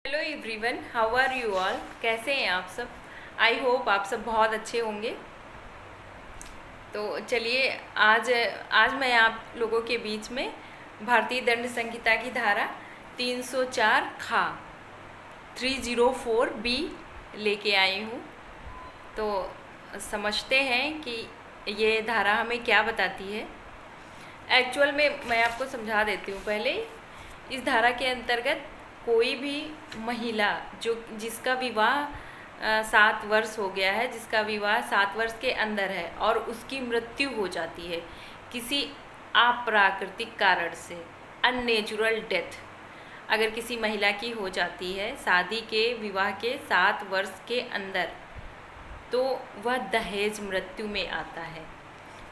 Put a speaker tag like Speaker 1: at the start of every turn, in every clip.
Speaker 1: Hello everyone, how are you all. कैसे हैं आप सब। आई होप आप सब बहुत अच्छे होंगे। तो चलिए आज आज मैं आप लोगों के बीच में भारतीय दंड संहिता की धारा 304 खा 304 बी लेके आई हूँ। तो समझते हैं कि ये धारा हमें क्या बताती है। एक्चुअल में मैं आपको समझा देती हूँ पहले। इस धारा के अंतर्गत कोई भी महिला जिसका विवाह 7 वर्ष हो गया है, जिसका विवाह 7 वर्ष के अंदर है और उसकी मृत्यु हो जाती है किसी अप्राकृतिक कारण से, अननेचुरल डेथ अगर किसी महिला की हो जाती है शादी के विवाह के 7 वर्ष के अंदर, तो वह दहेज मृत्यु में आता है।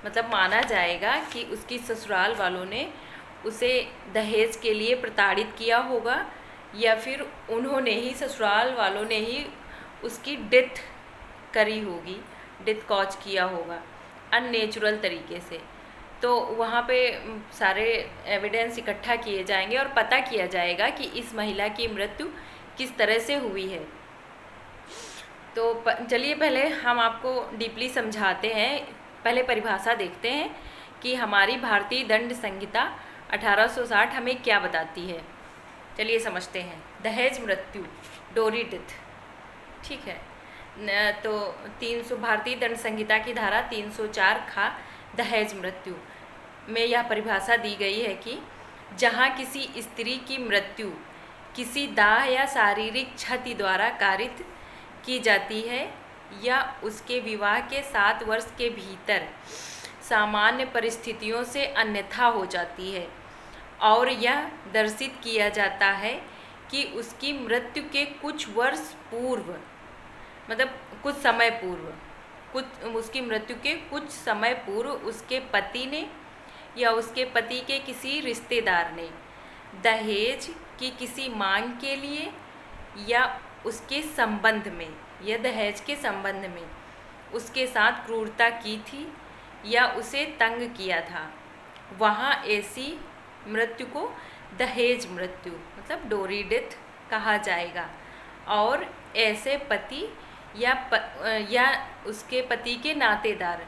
Speaker 1: मतलब माना जाएगा कि उसकी ससुराल वालों ने उसे दहेज के लिए प्रताड़ित किया होगा या फिर उन्होंने ही, ससुराल वालों ने ही उसकी डेथ करी होगी, डेथ कॉज किया होगा अननेचुरल तरीके से। तो वहाँ पे सारे एविडेंस इकट्ठा किए जाएंगे और पता किया जाएगा कि इस महिला की मृत्यु किस तरह से हुई है। तो चलिए पहले हम आपको डीपली समझाते हैं। पहले परिभाषा देखते हैं कि हमारी भारतीय दंड संहिता 1860 हमें क्या बताती है। चलिए समझते हैं। दहेज मृत्यु, डोरी डेथ, ठीक है। तो 300 भारतीय दंड संहिता की धारा 304 खा दहेज मृत्यु में यह परिभाषा दी गई है कि जहाँ किसी स्त्री की मृत्यु किसी दाह या शारीरिक क्षति द्वारा कारित की जाती है या उसके विवाह के 7 वर्ष के भीतर सामान्य परिस्थितियों से अन्यथा हो जाती है और यह दर्शित किया जाता है कि उसकी मृत्यु के कुछ वर्ष पूर्व, मतलब कुछ समय पूर्व, उसकी मृत्यु के कुछ समय पूर्व उसके पति ने या उसके पति के किसी रिश्तेदार ने दहेज की किसी मांग के लिए या उसके संबंध में, या दहेज के संबंध में उसके साथ क्रूरता की थी या उसे तंग किया था, वहाँ ऐसी मृत्यु को दहेज मृत्यु मतलब डोरी डेथ कहा जाएगा। और ऐसे पति या उसके पति के नातेदार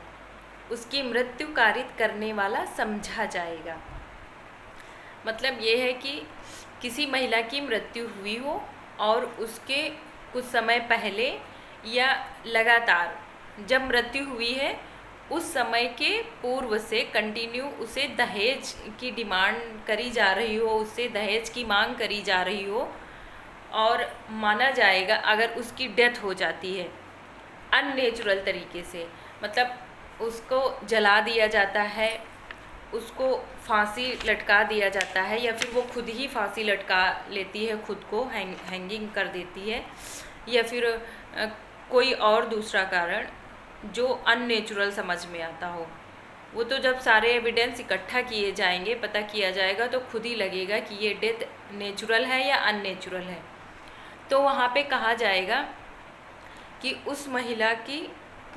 Speaker 1: उसकी मृत्यु कारित करने वाला समझा जाएगा। मतलब ये है कि किसी महिला की मृत्यु हुई हो और उसके कुछ समय पहले या लगातार जब मृत्यु हुई है उस समय के पूर्व से कंटिन्यू उसे दहेज की डिमांड करी जा रही हो, उससे दहेज की मांग करी जा रही हो, और माना जाएगा अगर उसकी डेथ हो जाती है अननेचुरल तरीके से, मतलब उसको जला दिया जाता है, उसको फांसी लटका दिया जाता है या फिर वो खुद ही फांसी लटका लेती है, खुद को हैंगिंग कर देती है, या फिर कोई और दूसरा कारण जो अननेचुरल समझ में आता हो, वो तो जब सारे एविडेंस इकट्ठा किए जाएंगे, पता किया जाएगा, तो खुद ही लगेगा कि ये डेथ नेचुरल है या अननेचुरल है। तो वहाँ पे कहा जाएगा कि उस महिला की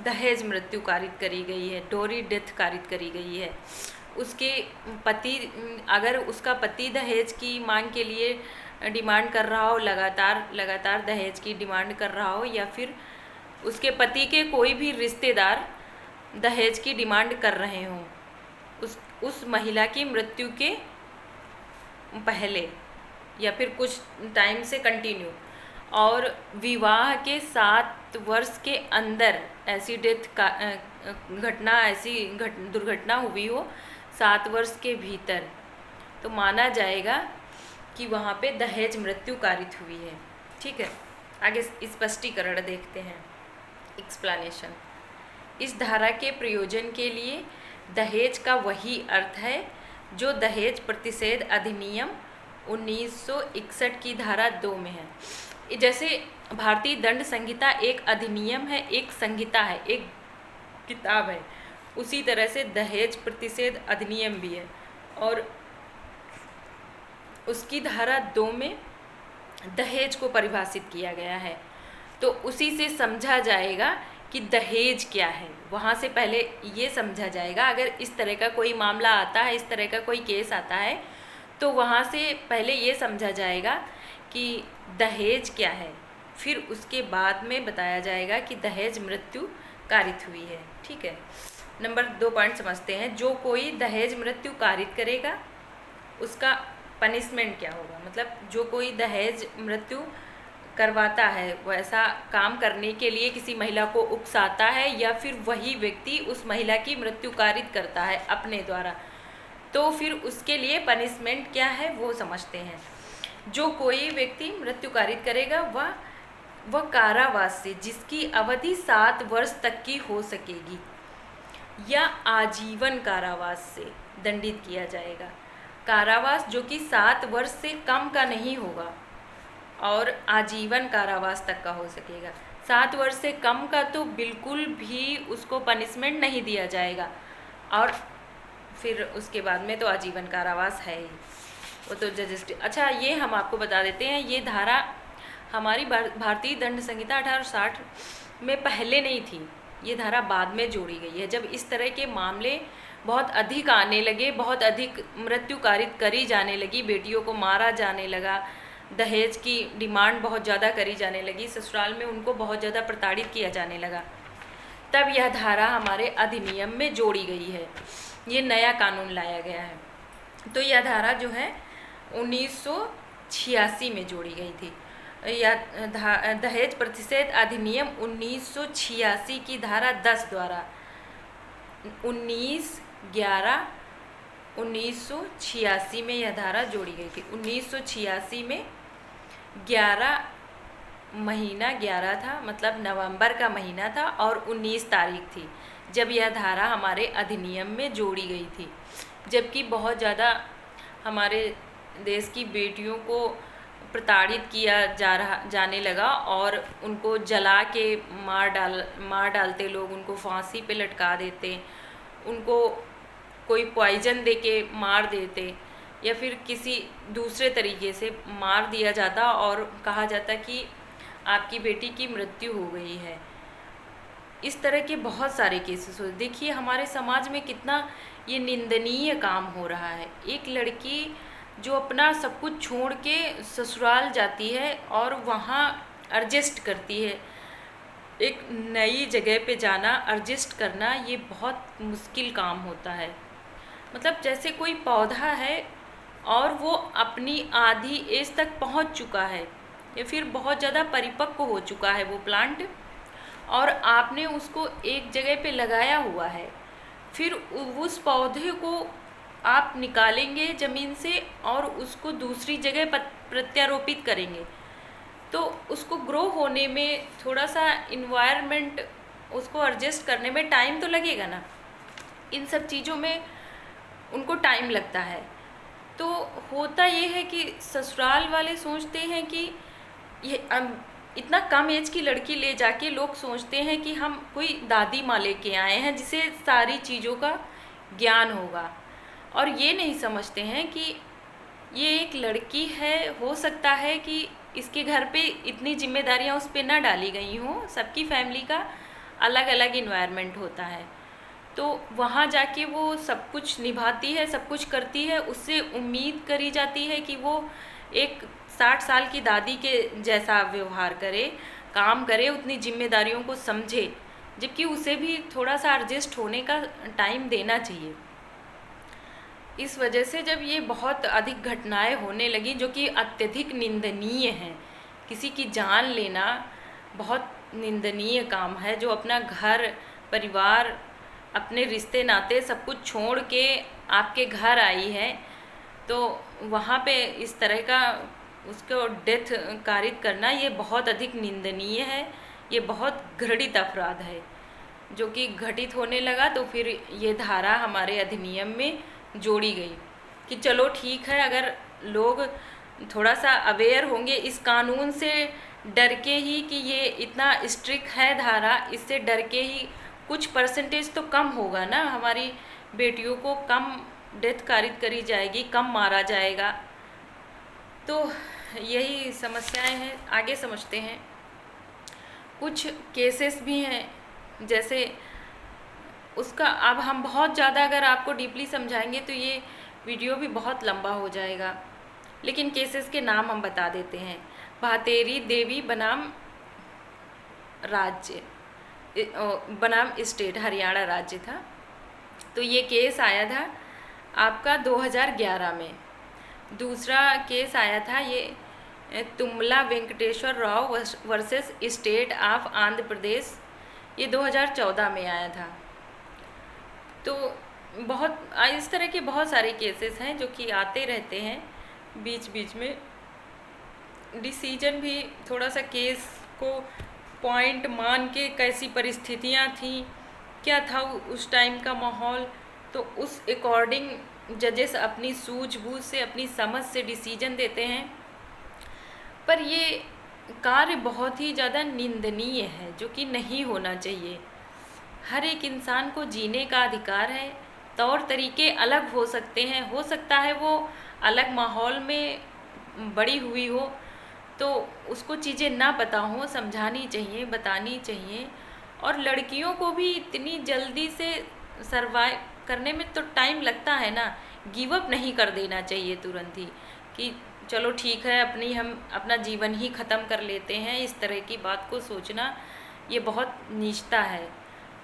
Speaker 1: दहेज मृत्यु कारित करी गई है, डोरी डेथ कारित करी गई है। उसके पति, अगर उसका पति दहेज की मांग के लिए डिमांड कर रहा हो, लगातार दहेज की डिमांड कर रहा हो, या फिर उसके पति के कोई भी रिश्तेदार दहेज की डिमांड कर रहे हों उस महिला की मृत्यु के पहले या फिर कुछ टाइम से कंटिन्यू, और विवाह के 7 वर्ष के अंदर ऐसी डेथ का घटना, ऐसी दुर्घटना हुई हो 7 वर्ष के भीतर, तो माना जाएगा कि वहाँ पे दहेज मृत्यु कारित हुई है। ठीक है, आगे स्पष्टीकरण देखते हैं। एक्सप्लेनेशन। इस धारा के प्रयोजन के लिए दहेज का वही अर्थ है जो दहेज प्रतिषेध अधिनियम 1961 की धारा 2 में है। जैसे भारतीय दंड संहिता एक अधिनियम है, एक संहिता है, एक किताब है, उसी तरह से दहेज प्रतिषेध अधिनियम भी है, और उसकी धारा 2 में दहेज को परिभाषित किया गया है। तो उसी से समझा जाएगा कि दहेज क्या है। वहाँ से पहले ये समझा जाएगा, अगर इस तरह का कोई मामला आता है, इस तरह का कोई केस आता है, तो वहाँ से पहले ये समझा जाएगा कि दहेज क्या है, फिर उसके बाद में बताया जाएगा कि दहेज मृत्यु कारित हुई है। ठीक है, नंबर 2 पॉइंट समझते हैं। जो कोई दहेज मृत्यु कारित करेगा उसका पनिशमेंट क्या होगा। मतलब जो कोई दहेज मृत्यु करवाता है, वो ऐसा काम करने के लिए किसी महिला को उकसाता है या फिर वही व्यक्ति उस महिला की मृत्यु कारित करता है अपने द्वारा, तो फिर उसके लिए पनिशमेंट क्या है वो समझते हैं। जो कोई व्यक्ति मृत्यु कारित करेगा वह कारावास से, जिसकी अवधि 7 वर्ष तक की हो सकेगी, या आजीवन कारावास से दंडित किया जाएगा। कारावास जो कि 7 वर्ष से कम का नहीं होगा और आजीवन कारावास तक का हो सकेगा। 7 वर्ष से कम का तो बिल्कुल भी उसको पनिशमेंट नहीं दिया जाएगा, और फिर उसके बाद में तो आजीवन कारावास है ही, वो तो जजेस। अच्छा, ये हम आपको बता देते हैं, ये धारा हमारी भारतीय दंड संहिता 1860 में पहले नहीं थी, ये धारा बाद में जोड़ी गई है। जब इस तरह के मामले बहुत अधिक आने लगे, बहुत अधिक मृत्यु कारित करी जाने लगी, बेटियों को मारा जाने लगा, दहेज की डिमांड बहुत ज़्यादा करी जाने लगी, ससुराल में उनको बहुत ज़्यादा प्रताड़ित किया जाने लगा, तब यह धारा हमारे अधिनियम में जोड़ी गई है, ये नया कानून लाया गया है। तो यह धारा जो है 1986 में जोड़ी गई थी। यह दहेज प्रतिषेध अधिनियम 1986 की धारा 10 द्वारा 19/11/1986 में यह धारा जोड़ी गई थी। 1986 में 11 महीना 11 था, मतलब नवंबर का महीना था, और 19 तारीख थी जब यह धारा हमारे अधिनियम में जोड़ी गई थी। जबकि बहुत ज़्यादा हमारे देश की बेटियों को प्रताड़ित किया जाने लगा और उनको जला के मार डालते लोग, उनको फांसी पे लटका देते, उनको कोई पॉइजन देके मार देते, या फिर किसी दूसरे तरीके से मार दिया जाता और कहा जाता कि आपकी बेटी की मृत्यु हो गई है। इस तरह के बहुत सारे केसेस हो। देखिए हमारे समाज में कितना ये निंदनीय काम हो रहा है। एक लड़की जो अपना सब कुछ छोड़ के ससुराल जाती है और वहाँ एडजस्ट करती है, एक नई जगह पे जाना, एडजस्ट करना, ये बहुत मुश्किल काम होता है। मतलब जैसे कोई पौधा है और वो अपनी आधी एज तक पहुंच चुका है या फिर बहुत ज़्यादा परिपक्व हो चुका है वो प्लांट, और आपने उसको एक जगह पे लगाया हुआ है, फिर उस पौधे को आप निकालेंगे ज़मीन से और उसको दूसरी जगह प्रत्यारोपित करेंगे, तो उसको ग्रो होने में थोड़ा सा इन्वायरमेंट उसको एडजस्ट करने में टाइम तो लगेगा ना। इन सब चीज़ों में उनको टाइम लगता है। तो होता ये है कि ससुराल वाले सोचते हैं कि ये इतना कम एज की लड़की ले जाके लोग सोचते हैं कि हम कोई दादी माँ लेके आए हैं जिसे सारी चीज़ों का ज्ञान होगा, और ये नहीं समझते हैं कि ये एक लड़की है, हो सकता है कि इसके घर पे इतनी जिम्मेदारियां उस पर ना डाली गई हों। सबकी फैमिली का अलग अलग इन्वायरमेंट होता है, तो वहाँ जाके वो सब कुछ निभाती है, सब कुछ करती है। उससे उम्मीद करी जाती है कि वो एक 60 साल की दादी के जैसा व्यवहार करे, काम करे, उतनी जिम्मेदारियों को समझे, जबकि उसे भी थोड़ा सा एडजस्ट होने का टाइम देना चाहिए। इस वजह से जब ये बहुत अधिक घटनाएं होने लगी जो कि अत्यधिक निंदनीय हैं, किसी की जान लेना बहुत निंदनीय काम है। जो अपना घर परिवार, अपने रिश्ते नाते सब कुछ छोड़ के आपके घर आई है, तो वहाँ पे इस तरह का उसको डेथ कारित करना ये बहुत अधिक निंदनीय है। ये बहुत घृणित अपराध है जो कि घटित होने लगा। तो फिर ये धारा हमारे अधिनियम में जोड़ी गई कि चलो ठीक है, अगर लोग थोड़ा सा अवेयर होंगे इस कानून से, डर के ही कि ये इतना स्ट्रिक्ट है धारा, इससे डर के ही कुछ परसेंटेज तो कम होगा ना, हमारी बेटियों को कम डेथ कारित करी जाएगी, कम मारा जाएगा। तो यही समस्याएं हैं। आगे समझते हैं। कुछ केसेस भी हैं, जैसे उसका अब हम बहुत ज़्यादा अगर आपको डीपली समझाएंगे तो ये वीडियो भी बहुत लंबा हो जाएगा, लेकिन केसेस के नाम हम बता देते हैं। भातेरी देवी बनाम राज्य बनाम स्टेट हरियाणा राज्य था। तो ये केस आया था आपका 2011 में। दूसरा केस आया था ये तुमला Venkateswara Rao versus state of Andhra Pradesh, ये 2014 में आया था। तो बहुत इस तरह के बहुत सारे केसेस हैं जो कि आते रहते हैं बीच बीच में। डिसीजन भी थोड़ा सा केस को पॉइंट मान के, कैसी परिस्थितियाँ थी, क्या था उस टाइम का माहौल, तो उस अकॉर्डिंग जजेस अपनी सूझबूझ से, अपनी समझ से डिसीजन देते हैं। पर ये कार्य बहुत ही ज़्यादा निंदनीय है, जो कि नहीं होना चाहिए। हर एक इंसान को जीने का अधिकार है। तौर तरीके अलग हो सकते हैं, हो सकता है वो अलग माहौल में बड़ी हुई हो तो उसको चीज़ें ना पता हो, समझानी चाहिए, बतानी चाहिए। और लड़कियों को भी इतनी जल्दी से सर्वाइव करने में तो टाइम लगता है ना, गिव अप नहीं कर देना चाहिए तुरंत ही कि चलो ठीक है हम अपना जीवन ही ख़त्म कर लेते हैं। इस तरह की बात को सोचना ये बहुत नीचता है।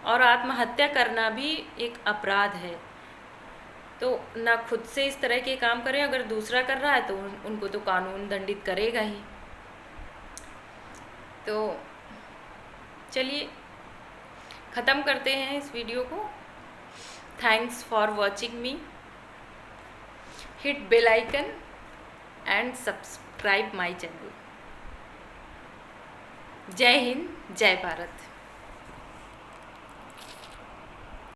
Speaker 1: और आत्महत्या करना भी एक अपराध है। तो ना खुद से इस तरह के काम करें, अगर दूसरा कर रहा है तो उनको तो कानून दंडित करेगा ही। तो चलिए ख़त्म करते हैं इस वीडियो को। Thanks for watching me. Hit bell icon and subscribe my channel. जय हिंद, जय भारत।